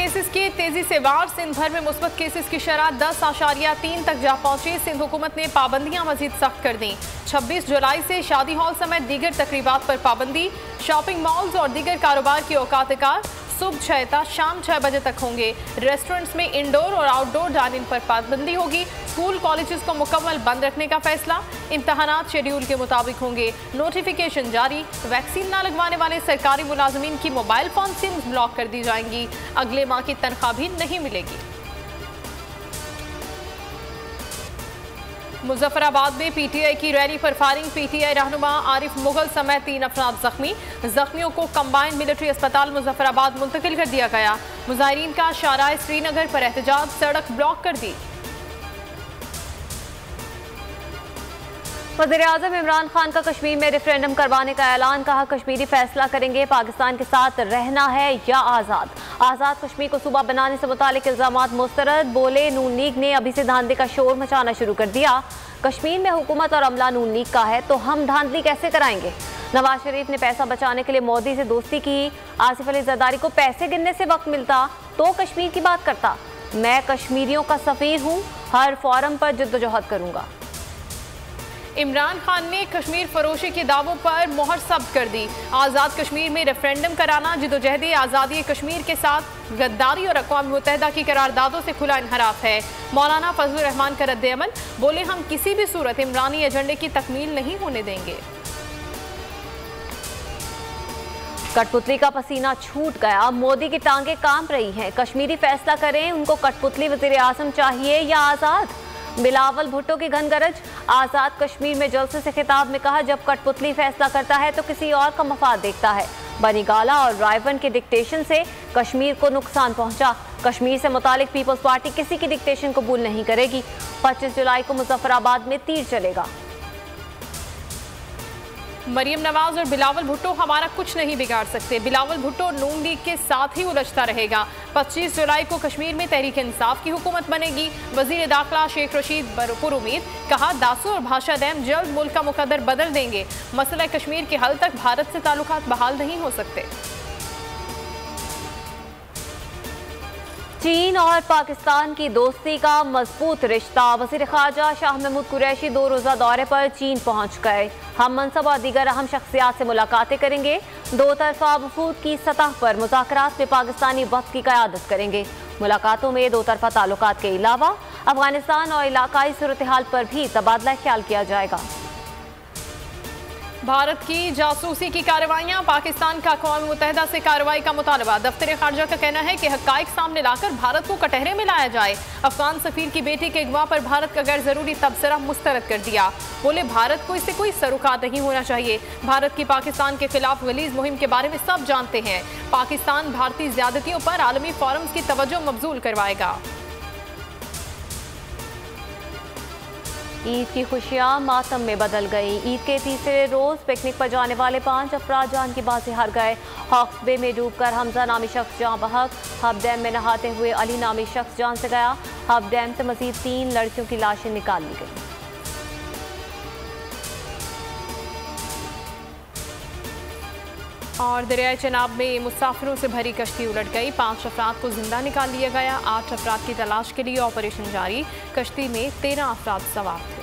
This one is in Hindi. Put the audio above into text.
केसेस की तेजी से वार। सिंध भर में मुस्बत केसेस की शरह 10.3 तक जा पहुंची। सिंध हुकूमत ने पाबंदियां मजीद सख्त कर दी। 26 जुलाई से शादी हॉल समेत दीगर तकरीबात पर पाबंदी। शॉपिंग मॉल्स और दीगर कारोबार की औकात कार सुबह 6 था शाम 6 बजे तक होंगे। रेस्टोरेंट्स में इंडोर और आउटडोर डाइनिंग पर पाबंदी होगी। स्कूल कॉलेजेस को मुकम्मल बंद रखने का फैसला। इम्तहानात शेड्यूल के मुताबिक होंगे। नोटिफिकेशन जारी। वैक्सीन न लगवाने वाले सरकारी मुलाजमीन की मोबाइल फोन सिम्स ब्लॉक कर दी जाएंगी। अगले माह की तनख्वाह भी नहीं मिलेगी। मुजफ्फराबाद में पीटीआई की रैली पर फायरिंग। पीटीआई रहनुमा आरिफ मुगल समेत 3 अफराद जख्मी। जख्मियों को कंबाइंड मिलिट्री अस्पताल मुजफ्फराबाद मुंतकिल कर दिया गया। मुजाहिरीन का शाहराह श्रीनगर पर एहतजाज। सड़क ब्लॉक कर दी। वज़ीर-ए-आज़म इमरान खान का कश्मीर में रेफरेंडम करवाने का ऐलान। कहा, कश्मीरी फैसला करेंगे पाकिस्तान के साथ रहना है या आज़ाद। आज़ाद कश्मीर को सूबा बनाने से मुतालिक इल्ज़ामात मुस्तरद। बोले, नून लीग ने अभी से धांधली का शोर मचाना शुरू कर दिया। कश्मीर में हुकूमत और अमला नून लीग का है तो हम धांधली कैसे कराएंगे। नवाज शरीफ ने पैसा बचाने के लिए मोदी से दोस्ती की। आसिफ अली जरदारी को पैसे गिनने से वक्त मिलता तो कश्मीर की बात करता। मैं कश्मीरियों का सफ़ीर हूँ, हर फोरम पर जद्दोजहद करूँगा। इमरान खान ने कश्मीर फरोशी के दावों पर मोहर सब्त कर दी। आज़ाद कश्मीर में रेफरेंडम कराना जिदोजहद आज़ादी कश्मीर के साथ गद्दारी और अक़वाम मुत्तहिदा की करारदादों से खुला इनहराफ है। मौलाना फजलुर रहमान का रद्द-ए-अमल। बोले, हम किसी भी सूरत इमरानी एजेंडे की तकमील नहीं होने देंगे। कठपुतली का पसीना छूट गया। मोदी की टांगे कांप रही हैं। कश्मीरी फैसला करें, उनको कठपुतली वज़ीर-ए-आज़म चाहिए या आज़ाद। बिलावल भुट्टो की घनगरज। आज़ाद कश्मीर में जलसे से खिताब में कहा, जब कठपुतली फैसला करता है तो किसी और का मफाद देखता है। बनीगाला और रायवन के डिक्टेशन से कश्मीर को नुकसान पहुंचा। कश्मीर से मुतालिक पीपल्स पार्टी किसी की डिक्टेशन कबूल नहीं करेगी। 25 जुलाई को मुजफ्फराबाद में तीर चलेगा। मरियम नवाज और बिलावल भुट्टो हमारा कुछ नहीं बिगाड़ सकते। बिलावल भुट्टो नून लीग के साथ ही उलझता रहेगा। 25 जुलाई को कश्मीर में तहरीक इंसाफ की हुकूमत बनेगी। वजीर दाखिला शेख रशीद पुर उम्मीद। कहा, दासू और भाषा डैम जल्द मुल्क का मुकद्दर बदल देंगे। मसला कश्मीर के हल तक भारत से ताल्लुकात बहाल नहीं हो सकते। चीन और पाकिस्तान की दोस्ती का मजबूत रिश्ता। वज़ीर ख़ारजा शाह महमूद कुरैशी 2 रोज़ा दौरे पर चीन पहुँच गए। हम मनसब और दीगर अहम शख्सियात से मुलाकातें करेंगे। 2 तरफ़ा वफूद की सतह पर मुज़ाकरात में पाकिस्तानी वफ़द की क़यादत करेंगे। मुलाकातों में 2 तरफ़ा ताल्लुकात के अलावा अफगानिस्तान और इलाकाई सूरत हाल पर भी तबादला ख्याल किया जाएगा। भारत की जासूसी की कार्रवाइयां। पाकिस्तान का अक़वाम मुत्तहिदा से कार्रवाई का मुतालबा। दफ्तर खारजा का कहना है कि हक़ाइक़ सामने लाकर भारत को कटहरे में लाया जाए। अफगान सफ़ीर की बेटी के अगवा पर भारत का गैर ज़रूरी तबसरा मुस्तरद कर दिया। बोले, भारत को इससे कोई सरोकार नहीं होना चाहिए। भारत की पाकिस्तान के खिलाफ गलीज़ मुहिम के बारे में सब जानते हैं। पाकिस्तान भारतीय ज़्यादतियों पर आलमी फोरम्स की तवज्जो मबजूल करवाएगा। ईद की खुशियां मातम में बदल गई। ईद के तीसरे रोज़ पिकनिक पर जाने वाले 5 अफराद जान की बाजी हार गए। हॉक्स बे में डूबकर हमजा नामी शख्स जान बहक। हब डैम में नहाते हुए अली नामी शख्स जान से गया। हब डैम से मजीद 3 लड़कियों की लाशें निकाल ली गई। और दरियाए चनाब में मुसाफिरों से भरी कश्ती उलट गई। 5 अफराद को जिंदा निकाल लिया गया। 8 अफराद की तलाश के लिए ऑपरेशन जारी। कश्ती में 13 अफराद सवार थे।